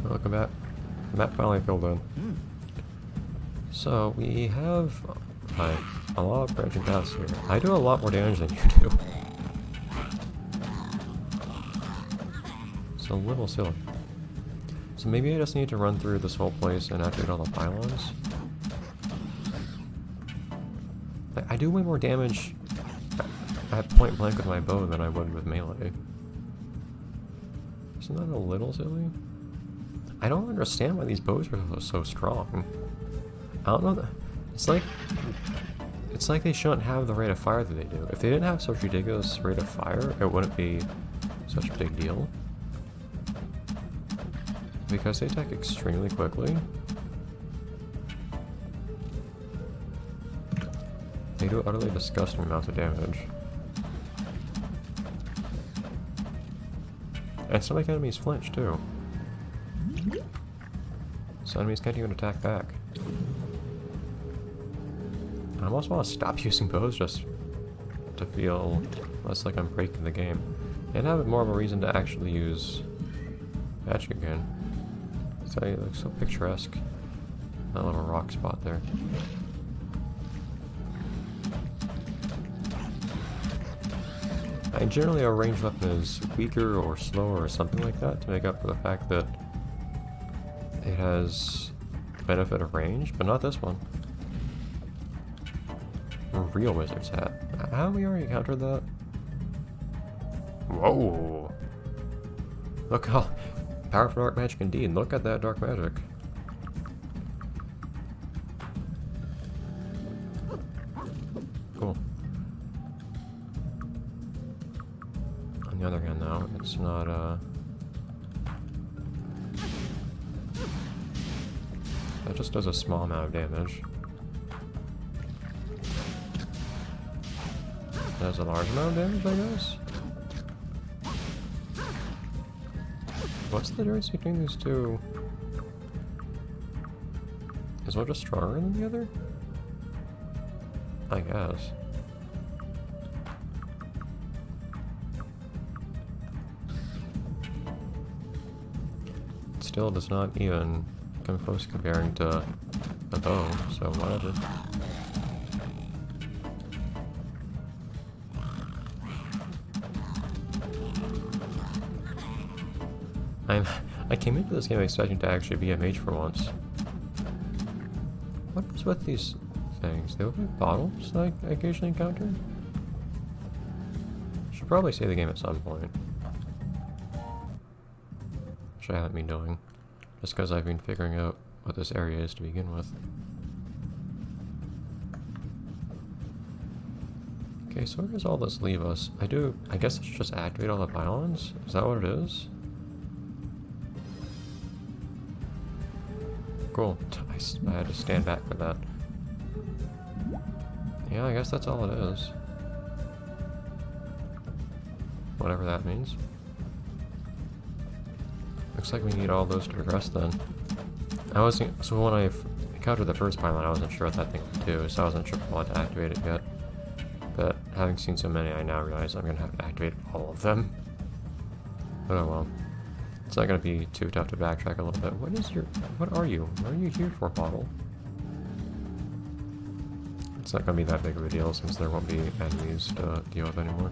Welcome back. The map finally filled in. So we have a lot of branching paths here. I do a lot more damage than you do. It's a little silly. So maybe I just need to run through this whole place and activate all the pylons. I do way more damage at point blank with my bow than I would with melee. Isn't that a little silly? I don't understand why these bows are so strong. I don't know that it's like they shouldn't have the rate of fire that they do. If they didn't have such ridiculous rate of fire, it wouldn't be such a big deal. Because they attack extremely quickly. They do utterly disgusting amounts of damage. And some enemies flinch too. So enemies can't even attack back. I almost want to stop using bows just to feel less like I'm breaking the game. And have more of a reason to actually use magic again. So it looks so picturesque. That little rock spot there. Generally a ranged weapon is weaker or slower or something like that to make up for the fact that it has the benefit of range, but not this one. A real wizard's hat. Have we already encountered that? Whoa! Look how powerful dark magic indeed. Look at that dark magic. Cool. On the other hand, though, it's not, that just does a small amount of damage. It does a large amount of damage, I guess? What's the difference between these two? Is one just stronger than the other? I guess. It still does not even come close comparing to a bow, so whatever. I came into this game expecting to actually be a mage for once. What is with these things? They look like bottles that I occasionally encounter? Should probably save the game at some point. Which I haven't been doing. Just because I've been figuring out what this area is to begin with. Okay, so where does all this leave us? I guess I should just activate all the pylons? Is that what it is? Cool. I had to stand back for that. Yeah, I guess that's all it is. Whatever that means. Looks like we need all those to progress then. So when I encountered the first pylon, I wasn't sure what that thing would do, so I wasn't sure if I wanted to activate it yet. But having seen so many, I now realize I'm gonna have to activate all of them. But oh well. It's not going to be too tough to backtrack a little bit. What are you? What are you here for, bottle? It's not going to be that big of a deal since there won't be enemies to deal with anymore.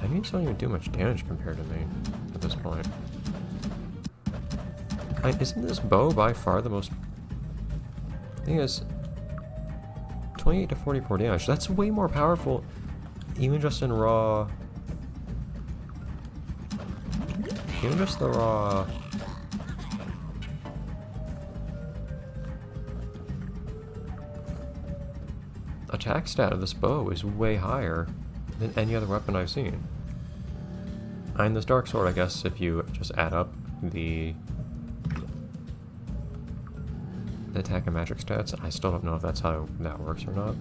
Enemies don't even do much damage compared to me at this point. Isn't this bow by far the most... thing is... 28 to 44 damage. That's way more powerful, even just in raw. Even just the raw. Attack stat of this bow is way higher than any other weapon I've seen. And this dark sword, I guess, if you just add up the attack and magic stats. I still don't know if that's how that works or not.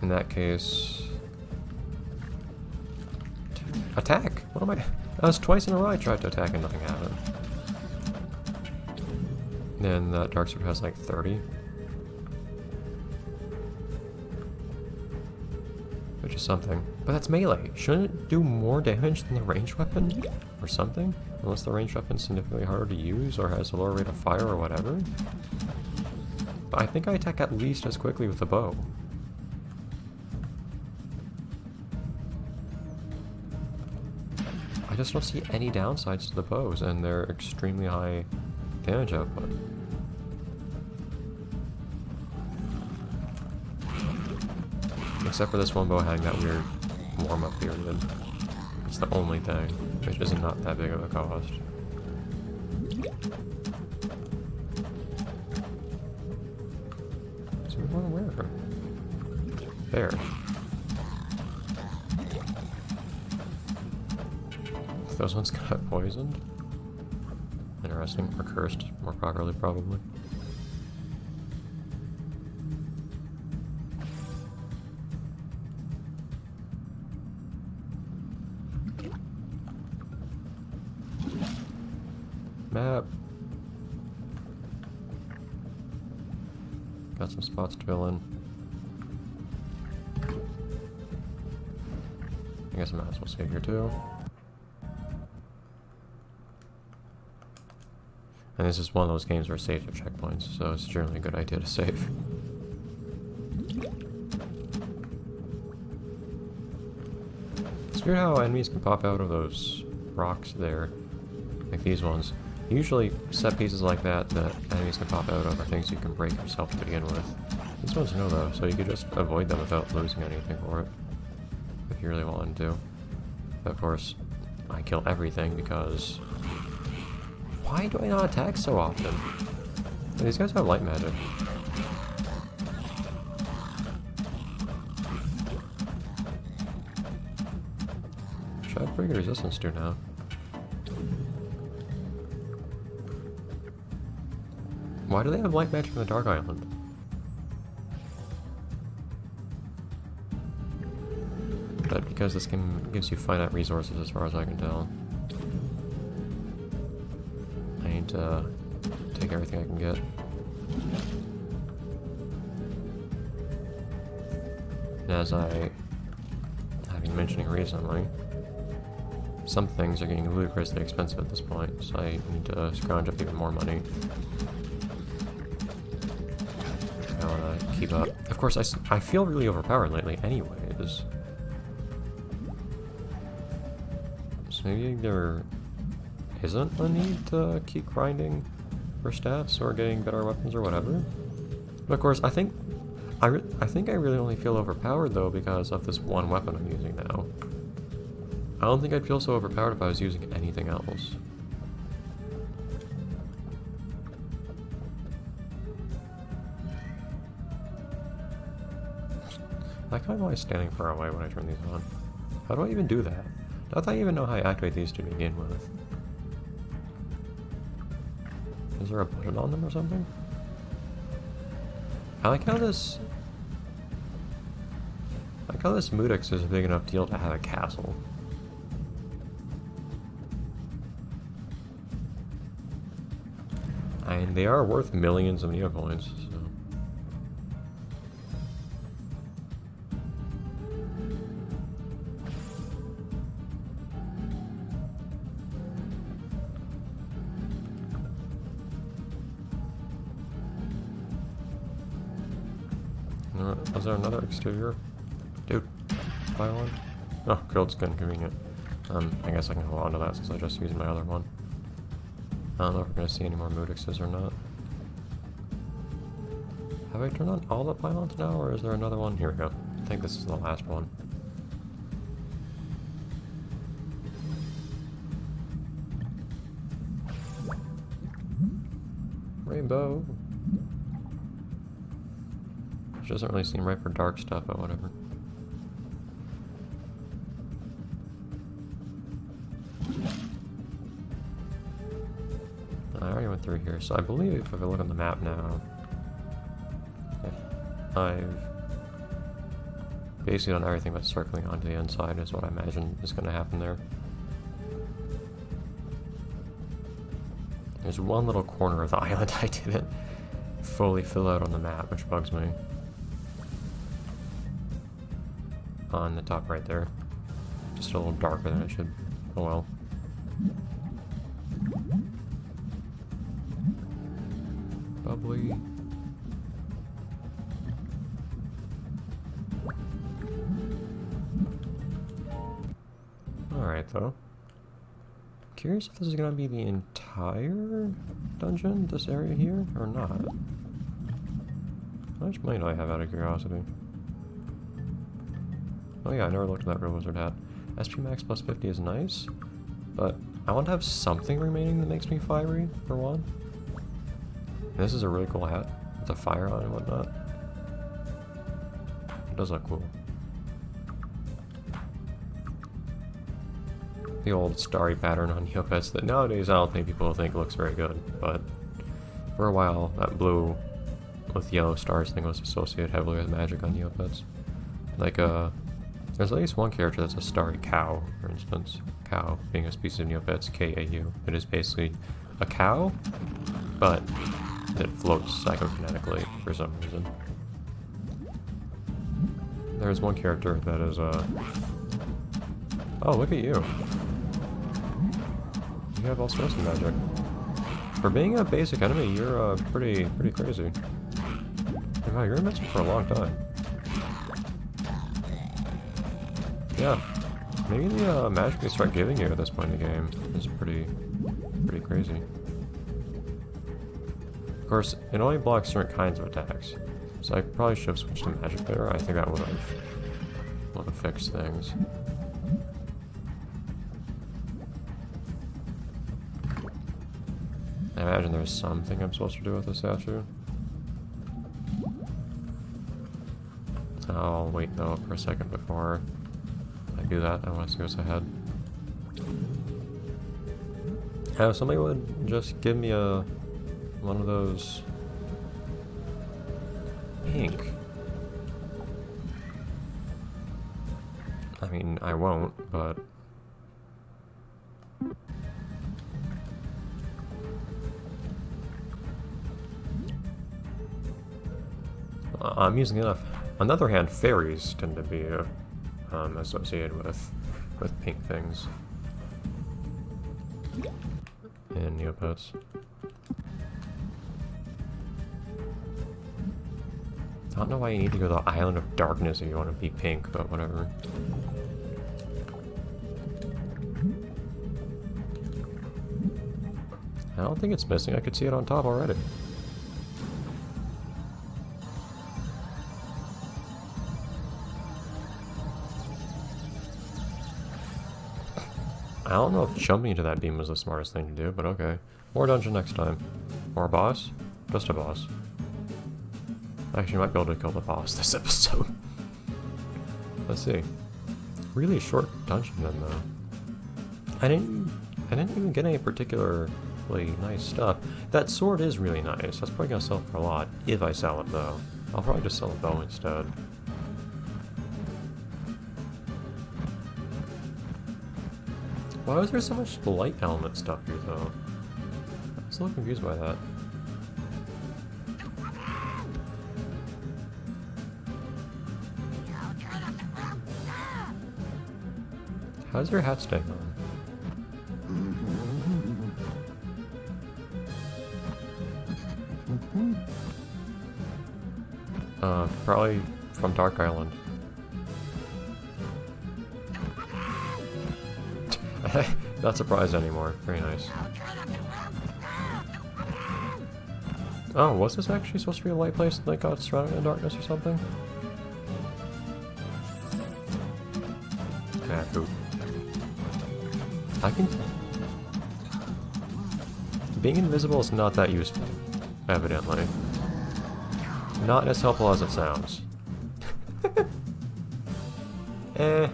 In that case... Attack! What am I... That was twice in a row I tried to attack and nothing happened. Then that dark sword has like 30. which is something. But that's melee. Shouldn't it do more damage than the ranged weapon? Or something? Unless the ranged weapon's significantly harder to use or has a lower rate of fire or whatever. But I think I attack at least as quickly with the bow. I just don't see any downsides to the bows, and they're extremely high damage output. Except for this one bow having that weird warm-up period. It's the only thing, which is not that big of a cost. So we want to wear her. There. Those ones got poisoned. Interesting. Or cursed, more properly, probably. Map. Got some spots to fill in. I guess I might as well save here too. And this is one of those games where saves are checkpoints, so it's generally a good idea to save. It's weird how enemies can pop out of those rocks there, like these ones. Usually set pieces like that enemies can pop out of are things you can break yourself to begin with. These ones no though, so you could just avoid them without losing anything for it, if you really wanted to. But of course, I kill everything because... Why do I not attack so often? These guys have light magic. Should have pretty good resistance to now. Why do they have light magic in the Dark Island? But because this game gives you finite resources as far as I can tell. I need to take everything I can get. And as I have been mentioning recently, some things are getting ludicrously expensive at this point, so I need to scrounge up even more money. I want to keep up. Of course, I feel really overpowered lately anyways. So maybe there isn't a need to keep grinding for stats or getting better weapons or whatever. But of course, I think I really only feel overpowered though because of this one weapon I'm using now. I don't think I'd feel so overpowered if I was using anything else. I kind of like standing far away when I turn these on. How do I even do that? Not that I even know how I activate these to begin with. Is there a button on them or something? I like how this Mudix is a big enough deal to have a castle. And they are worth millions of Neocoins, so. Was there another exterior? Dude, buy one? Oh, grilled skin, convenient. I guess I can hold on to that since I just used my other one. I don't know if we're gonna see any more Mudixes or not. Have I turned on all the pylons now, or is there another one? Here we go. I think this is the last one. Rainbow! Which doesn't really seem right for dark stuff, but whatever. I already went through here, so I believe if I look on the map now, I've basically done everything but circling onto the inside is what I imagine is going to happen there. There's one little corner of the island I didn't fully fill out on the map, which bugs me. on the top right there. Just a little darker than it should. Oh well. Bubbly. Alright though. Curious if this is gonna be the entire dungeon, this area here, or not. How much money do I have out of curiosity? Oh yeah, I never looked at that real wizard hat. SP max plus 50 is nice, but I want to have something remaining that makes me fiery, for one. And this is a really cool hat, with a fire on it and whatnot. It does look cool. The old starry pattern on Neopets that nowadays I don't think people think looks very good, but for a while that blue with yellow stars thing was associated heavily with magic on Neopets. Like, there's at least one character that's a starry cow, for instance. Cow being a species of Neopets, K-A-U. It is basically a cow, but it floats psychokinetically for some reason. There's one character that is, oh, look at you. You have all sorts of magic. For being a basic enemy, you're, pretty crazy. Wow, you're invincible for a long time. Yeah, maybe the magic they start giving you at this point in the game is pretty crazy. Of course, it only blocks certain kinds of attacks, so I probably should have switched to magic there. I think that would have fixed things. I imagine there's something I'm supposed to do with the statue. I'll wait though for a second before I do that. I want to see what's ahead. If somebody would just give me one of those pink. I mean, I won't, but I'm using enough. On the other hand, fairies tend to be associated with pink things in Neopets. I don't know why you need to go to the Island of Darkness if you want to be pink, but whatever. I don't think it's missing. I could see it on top already. I don't know if jumping into that beam was the smartest thing to do, but okay. More dungeon next time. More boss? Just a boss. Actually, you might be able to kill the boss this episode. Let's see. Really short dungeon then, though. I didn't even get any particularly nice stuff. That sword is really nice. That's probably gonna sell for a lot, if I sell it though. I'll probably just sell a bow instead. Why was there so much light element stuff here, though? I was a little confused by that. How's your hat staying on? Probably from Dark Island. Not surprised anymore. Very nice. Oh, was this actually supposed to be a light place that got surrounded in darkness or something? Yeah, cool. I can... Being invisible is not that useful, evidently. Not as helpful as it sounds. Eh.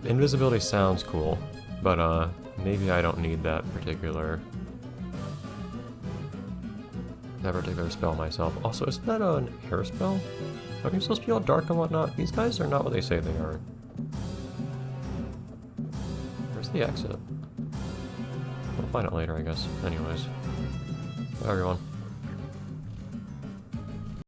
Invisibility sounds cool, but maybe I don't need that particular spell myself. Also, isn't that an air spell? Are you supposed to be all dark and whatnot? These guys are not what they say they are. Where's the exit? We'll find it later, I guess. Anyways. Bye, everyone.